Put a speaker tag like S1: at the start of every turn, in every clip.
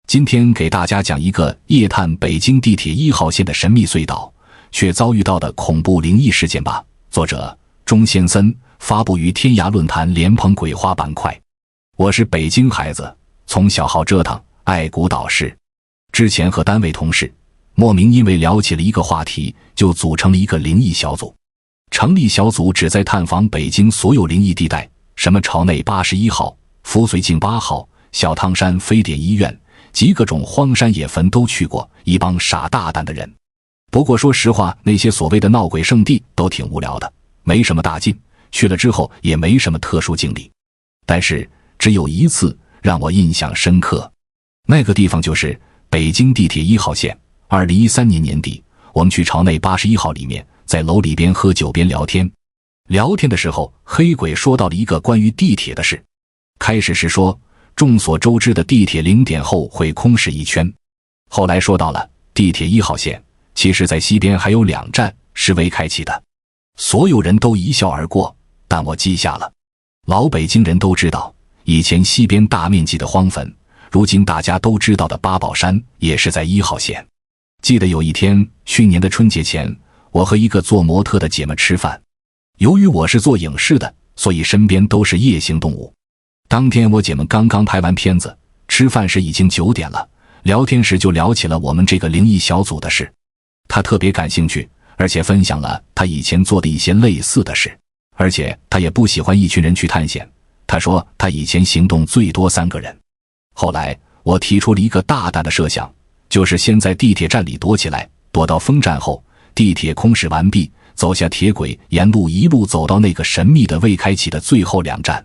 S1: 今天给大家讲一个夜探北京地铁1号线的神秘隧道，却遭遇到的恐怖灵异事件吧。作者钟先森，发布于天涯论坛莲蓬鬼话板块。我是北京孩子，从小好折腾，爱古导事。之前和单位同事莫名因为聊起了一个话题，就组成了一个灵异小组。成立小组旨在探访北京所有灵异地带，什么朝内81号、扶绥靖8号、小汤山非典医院及各种荒山野坟都去过，一帮傻大胆的人。不过说实话，那些所谓的闹鬼圣地都挺无聊的，没什么大劲，去了之后也没什么特殊经历。但是只有一次让我印象深刻，那个地方就是北京地铁1号线。2013年年底，我们去朝内81号里面，在楼里边喝酒边聊天。聊天的时候，黑鬼说到了一个关于地铁的事。开始是说众所周知的地铁0点后会空驶一圈，后来说到了地铁1号线其实在西边还有2站是未开启的。所有人都一笑而过，但我记下了。老北京人都知道，以前西边大面积的荒坟，如今大家都知道的八宝山也是在1号线。记得有一天，去年的春节前，我和一个做模特的姐们吃饭。由于我是做影视的，所以身边都是夜行动物。当天我姐们刚刚拍完片子，吃饭时已经9点了，聊天时就聊起了我们这个灵异小组的事。她特别感兴趣，而且分享了她以前做的一些类似的事。而且她也不喜欢一群人去探险，她说她以前行动最多3个人。后来我提出了一个大胆的设想，就是先在地铁站里躲起来，躲到封站后，地铁空驶完毕，走下铁轨，沿路一路走到那个神秘的未开启的最后2站。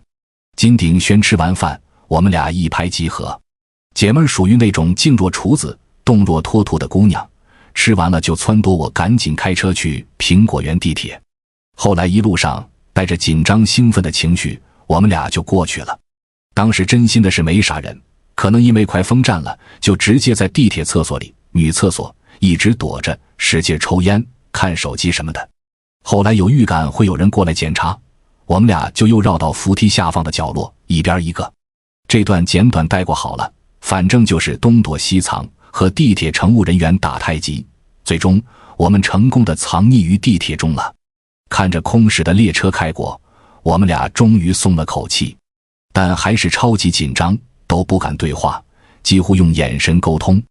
S1: 金鼎轩吃完饭，我们俩一拍即合。姐妹属于那种静若处子动若脱兔的姑娘，吃完了就撺掇我赶紧开车去苹果园地铁。后来一路上带着紧张兴奋的情绪，我们俩就过去了。当时真心的是没啥人，可能因为快封站了，就直接在地铁厕所里，女厕所一直躲着，使劲抽烟看手机什么的。后来有预感会有人过来检查，我们俩就又绕到扶梯下方的角落，一边一个。这段简短带过好了，反正就是东躲西藏，和地铁乘务人员打太极。最终我们成功地藏匿于地铁中了。看着空驶的列车开过，我们俩终于松了口气，但还是超级紧张，都不敢对话，几乎用眼神沟通。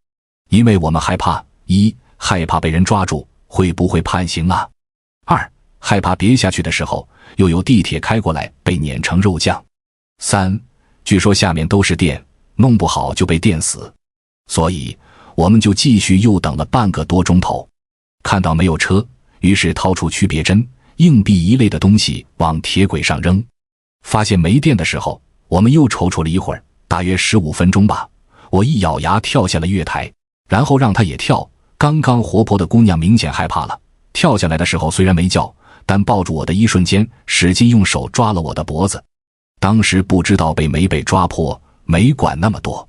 S1: 因为我们害怕：1. 害怕被人抓住，会不会判刑啊；2. 害怕憋下去的时候又有地铁开过来被碾成肉酱；3. 据说下面都是电，弄不好就被电死。所以我们就继续又等了半个多钟头。看到没有车，于是掏出区别针、硬币一类的东西往铁轨上扔。发现没电的时候，我们又踌躇了一会儿，大约15分钟吧。我一咬牙跳下了月台，然后让她也跳。刚刚活泼的姑娘明显害怕了，跳下来的时候虽然没叫，但抱住我的一瞬间，使劲用手抓了我的脖子。当时不知道被没被抓破，没管那么多。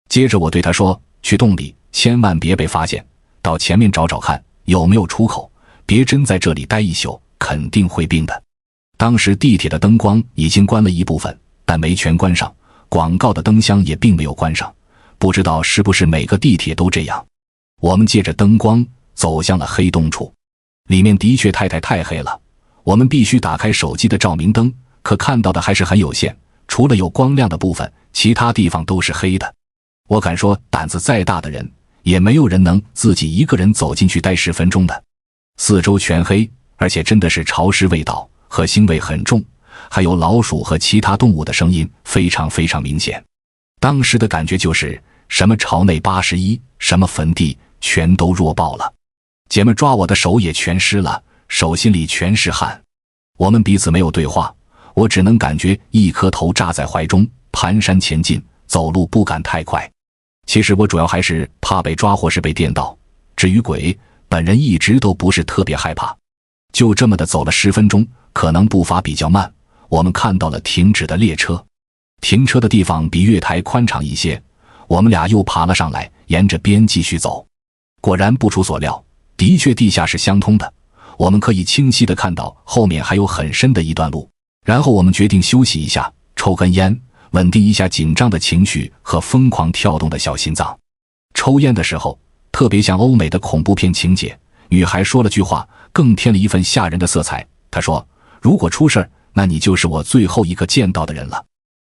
S1: 接着我对她说，去洞里千万别被发现，到前面找找看有没有出口，别真在这里待一宿，肯定会病的。当时地铁的灯光已经关了一部分，但没全关上，广告的灯箱也并没有关上，不知道是不是每个地铁都这样。我们借着灯光走向了黑洞处，里面的确太黑了，我们必须打开手机的照明灯，可看到的还是很有限，除了有光亮的部分，其他地方都是黑的。我敢说胆子再大的人，也没有人能自己一个人走进去待10分钟的。四周全黑，而且真的是潮湿味道和腥味很重，还有老鼠和其他动物的声音非常明显。当时的感觉就是什么朝内81，什么坟地全都弱爆了。姐们抓我的手也全湿了，手心里全是汗。我们彼此没有对话，我只能感觉一颗头扎在怀中，蹒跚前进，走路不敢太快。其实我主要还是怕被抓或是被电到，至于鬼，本人一直都不是特别害怕。就这么的走了10分钟，可能步伐比较慢，我们看到了停止的列车。停车的地方比月台宽敞一些，我们俩又爬了上来，沿着边继续走。果然不出所料，的确地下是相通的，我们可以清晰地看到后面还有很深的一段路，然后我们决定休息一下，抽根烟，稳定一下紧张的情绪和疯狂跳动的小心脏。抽烟的时候，特别像欧美的恐怖片情节，女孩说了句话，更添了一份吓人的色彩。她说：“如果出事儿，那你就是我最后一个见到的人了。”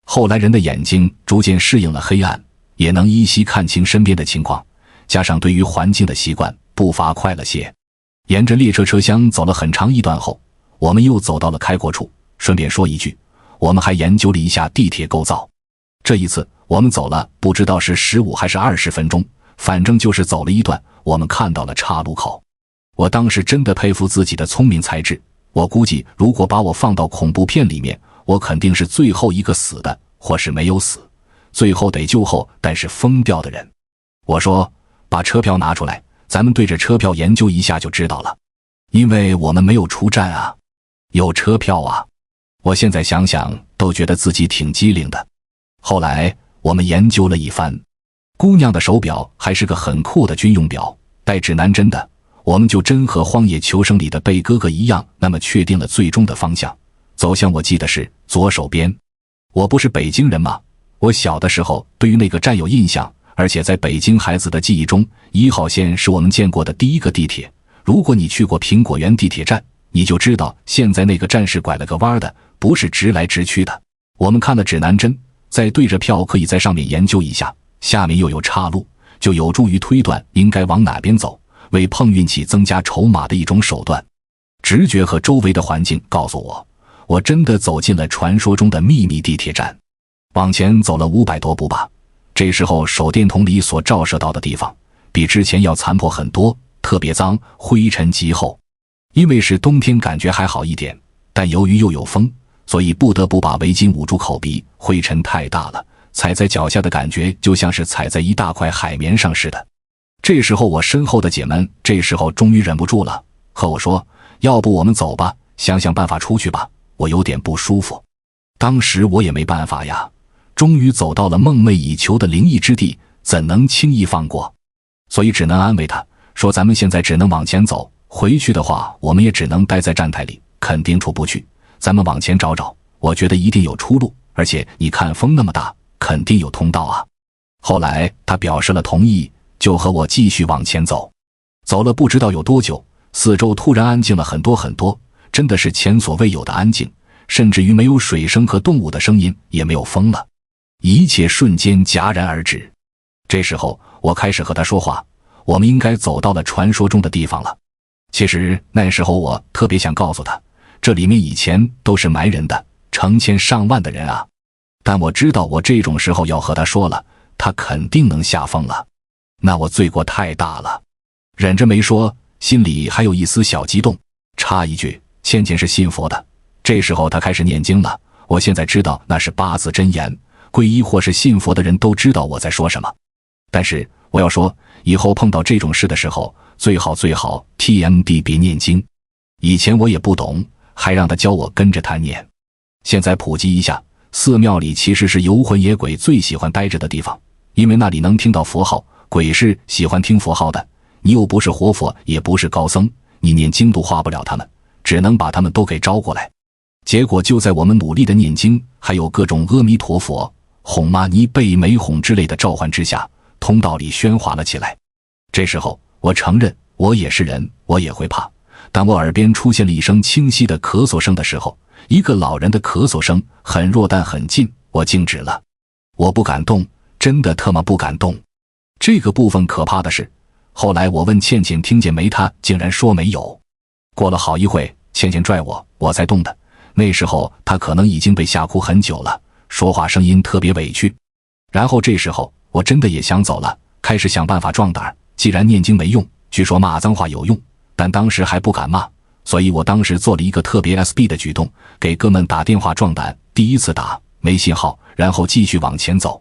S1: 后来人的眼睛逐渐适应了黑暗，也能依稀看清身边的情况，加上对于环境的习惯，步伐快了些。沿着列车车厢走了很长一段后，我们又走到了开阔处。顺便说一句，我们还研究了一下地铁构造。这一次我们走了不知道是15还是20分钟，反正就是走了一段，我们看到了岔路口。我当时真的佩服自己的聪明才智，我估计如果把我放到恐怖片里面，我肯定是最后一个死的，或是没有死，最后得救后但是疯掉的人。我说，把车票拿出来，咱们对着车票研究一下就知道了。因为我们没有出站啊，有车票啊。我现在想想都觉得自己挺机灵的。后来我们研究了一番，姑娘的手表还是个很酷的军用表，带指南针的，我们就真和荒野求生里的贝哥哥一样，那么确定了最终的方向，走向我记得是左手边。我不是北京人吗？我小的时候对于那个站有印象，而且在北京孩子的记忆中，1号线是我们见过的第一个地铁。如果你去过苹果园地铁站，你就知道现在那个站是拐了个弯的，不是直来直去的。我们看了指南针，再对着票可以在上面研究一下，下面又有岔路，就有助于推断应该往哪边走，为碰运气增加筹码的一种手段。直觉和周围的环境告诉我，我真的走进了传说中的秘密地铁站。往前走了500多步吧，这时候手电筒里所照射到的地方比之前要残破很多，特别脏，灰尘极厚。因为是冬天感觉还好一点，但由于又有风，所以不得不把围巾捂住口鼻，灰尘太大了，踩在脚下的感觉就像是踩在一大块海绵上似的。这时候我身后的姐们终于忍不住了，和我说，要不我们走吧，想想办法出去吧，我有点不舒服。当时我也没办法呀，终于走到了梦寐以求的灵异之地，怎能轻易放过？所以只能安慰她说，咱们现在只能往前走，回去的话我们也只能待在站台里，肯定出不去，咱们往前找找，我觉得一定有出路，而且你看风那么大，肯定有通道啊。后来他表示了同意，就和我继续往前走。走了不知道有多久，四周突然安静了很多很多，真的是前所未有的安静，甚至于没有水声和动物的声音，也没有风了，一切瞬间戛然而止。这时候我开始和他说话，我们应该走到了传说中的地方了。其实那时候我特别想告诉他，这里面以前都是埋人的，成千上万的人啊。但我知道我这种时候要和他说了，他肯定能吓疯了，那我罪过太大了。忍着没说，心里还有一丝小激动。插一句，倩倩是信佛的，这时候她开始念经了。我现在知道那是8字真言，皈依或是信佛的人都知道我在说什么。但是我要说，以后碰到这种事的时候，最好 TMD 别念经。以前我也不懂，还让他教我跟着他念。现在普及一下，寺庙里其实是游魂野鬼最喜欢待着的地方，因为那里能听到佛号，鬼是喜欢听佛号的。你又不是活佛，也不是高僧，你念经度化不了他们，只能把他们都给招过来。结果就在我们努力的念经，还有各种阿弥陀佛、哄妈尼贝美哄之类的召唤之下，通道里喧哗了起来。这时候我承认我也是人，我也会怕。当我耳边出现了一声清晰的咳嗽声的时候，一个老人的咳嗽声，很弱但很近，我静止了。我不敢动，真的特么不敢动。这个部分可怕的是，后来我问倩倩听见没，她竟然说没有。过了好一会，倩倩拽我，我才动的。那时候她可能已经被吓哭很久了，说话声音特别委屈。然后这时候我真的也想走了，开始想办法壮胆。既然念经没用，据说骂脏话有用，但当时还不敢骂，所以我当时做了一个特别 SB 的举动，给哥们打电话壮胆。第一次打没信号，然后继续往前走。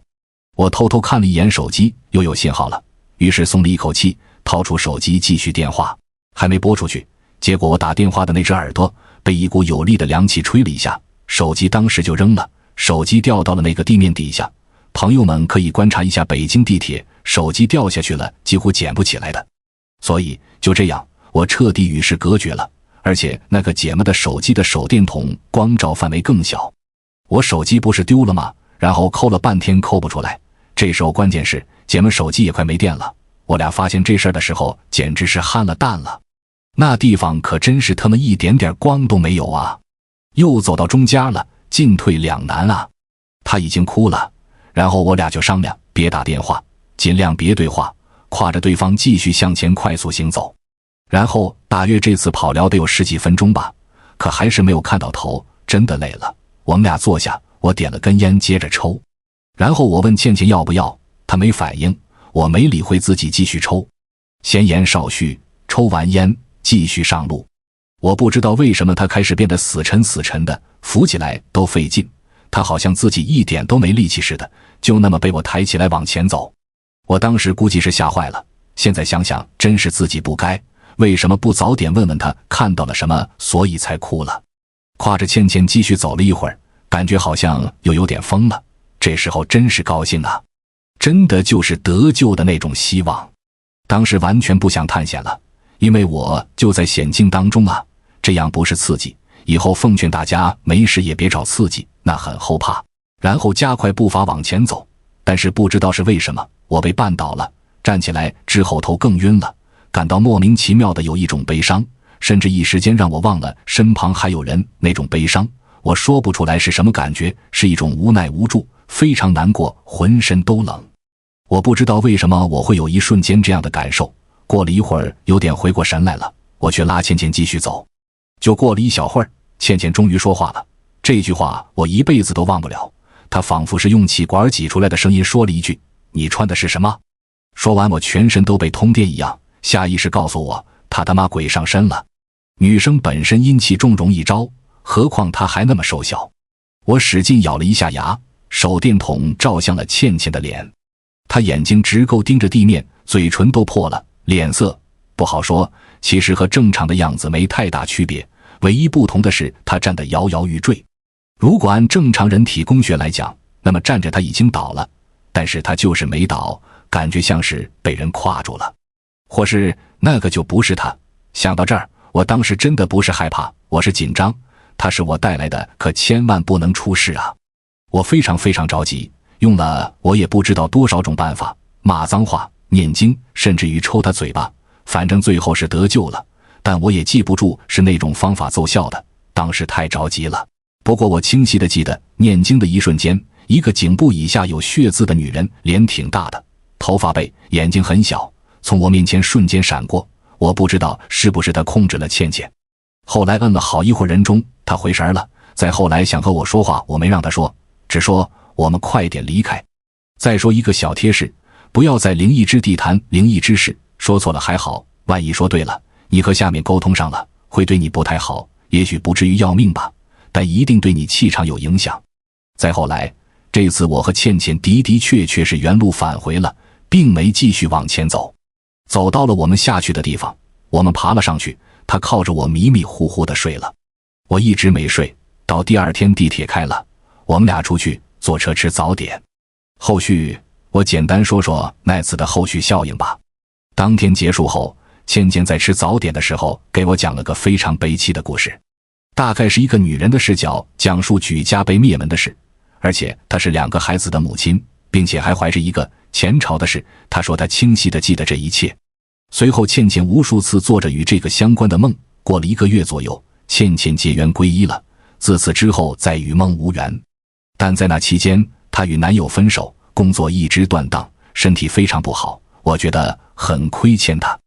S1: 我偷偷看了一眼手机，又有信号了，于是松了一口气，掏出手机继续电话。还没拨出去，结果我打电话的那只耳朵被一股有力的凉气吹了一下，手机当时就扔了，手机掉到了那个地面底下。朋友们可以观察一下北京地铁，手机掉下去了几乎捡不起来的。所以就这样，我彻底与世隔绝了，而且那个姐们的手机的手电筒光照范围更小。我手机不是丢了吗？然后抠了半天抠不出来，这时候关键是姐们手机也快没电了。我俩发现这事儿的时候简直是憨了蛋了，那地方可真是他妈一点点光都没有啊！又走到中间了，进退两难啊！他已经哭了，然后我俩就商量，别打电话，尽量别对话，挎着对方继续向前快速行走。然后大约这次跑聊得有10几分钟吧，可还是没有看到头，真的累了。我们俩坐下，我点了根烟接着抽，然后我问倩倩要不要，她没反应，我没理会，自己继续抽。闲言少叙，抽完烟继续上路。我不知道为什么她开始变得死沉死沉的，扶起来都费劲，她好像自己一点都没力气似的，就那么被我抬起来往前走。我当时估计是吓坏了，现在想想真是自己不该，为什么不早点问问她看到了什么，所以才哭了。挎着倩倩继续走了一会儿，感觉好像又有点疯了，这时候真是高兴啊，真的就是得救的那种希望。当时完全不想探险了，因为我就在险境当中啊，这样不是刺激，以后奉劝大家没事也别找刺激，那很后怕。然后加快步伐往前走，但是不知道是为什么，我被绊倒了，站起来之后头更晕了，感到莫名其妙的有一种悲伤，甚至一时间让我忘了身旁还有人，那种悲伤我说不出来是什么感觉，是一种无奈无助，非常难过，浑身都冷。我不知道为什么我会有一瞬间这样的感受，过了一会儿有点回过神来了，我去拉倩倩继续走。就过了一小会儿，倩倩终于说话了，这句话我一辈子都忘不了，她仿佛是用气管挤出来的声音说了一句：你穿的是什么？说完我全身都被通电一样，下意识告诉我她他妈鬼上身了。女生本身阴气重容易招，何况她还那么瘦小。我使劲咬了一下牙，手电筒照向了倩倩的脸，她眼睛直勾盯着地面，嘴唇都破了，脸色不好说，其实和正常的样子没太大区别，唯一不同的是她站得摇摇欲坠。如果按正常人体工学来讲，那么站着她已经倒了，但是她就是没倒，感觉像是被人挎住了，或是那个就不是她。想到这儿，我当时真的不是害怕，我是紧张，她是我带来的，可千万不能出事啊！我非常非常着急，用了我也不知道多少种办法，骂脏话、念经，甚至于抽她嘴巴，反正最后是得救了，但我也记不住是那种方法奏效的，当时太着急了。不过我清晰地记得，念经的一瞬间，一个颈部以下有血渍的女人，脸挺大的，头发背，眼睛很小，从我面前瞬间闪过，我不知道是不是她控制了倩倩。后来摁了好一会儿人中，她回神了，再后来想和我说话，我没让她说，只说我们快点离开。再说一个小贴士，不要在灵异之地谈灵异之事，说错了还好，万一说对了，你和下面沟通上了，会对你不太好，也许不至于要命吧，但一定对你气场有影响。再后来，这次我和倩倩的的确确是原路返回了，并没继续往前走。走到了我们下去的地方，我们爬了上去，她靠着我迷迷糊糊地睡了。我一直没睡，到第二天地铁开了，我们俩出去坐车吃早点。后续我简单说说那次的后续效应吧。当天结束后，倩倩在吃早点的时候给我讲了个非常悲戚的故事，大概是一个女人的视角讲述举家被灭门的事，而且她是2个孩子的母亲，并且还怀着一个前朝的事。她说她清晰地记得这一切。随后倩倩无数次做着与这个相关的梦，过了1个月左右，倩倩结缘皈依了，自此之后再与梦无缘。但在那期间，她与男友分手，工作一直断档，身体非常不好，我觉得很亏欠她。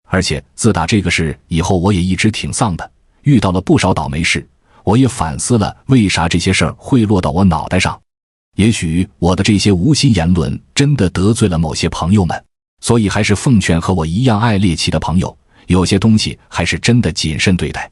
S1: 而且自打这个事以后，我也一直挺丧的，遇到了不少倒霉事，我也反思了为啥这些事儿会落到我脑袋上。也许我的这些无心言论真的得罪了某些朋友们，所以还是奉劝和我一样爱猎奇的朋友，有些东西还是真的谨慎对待。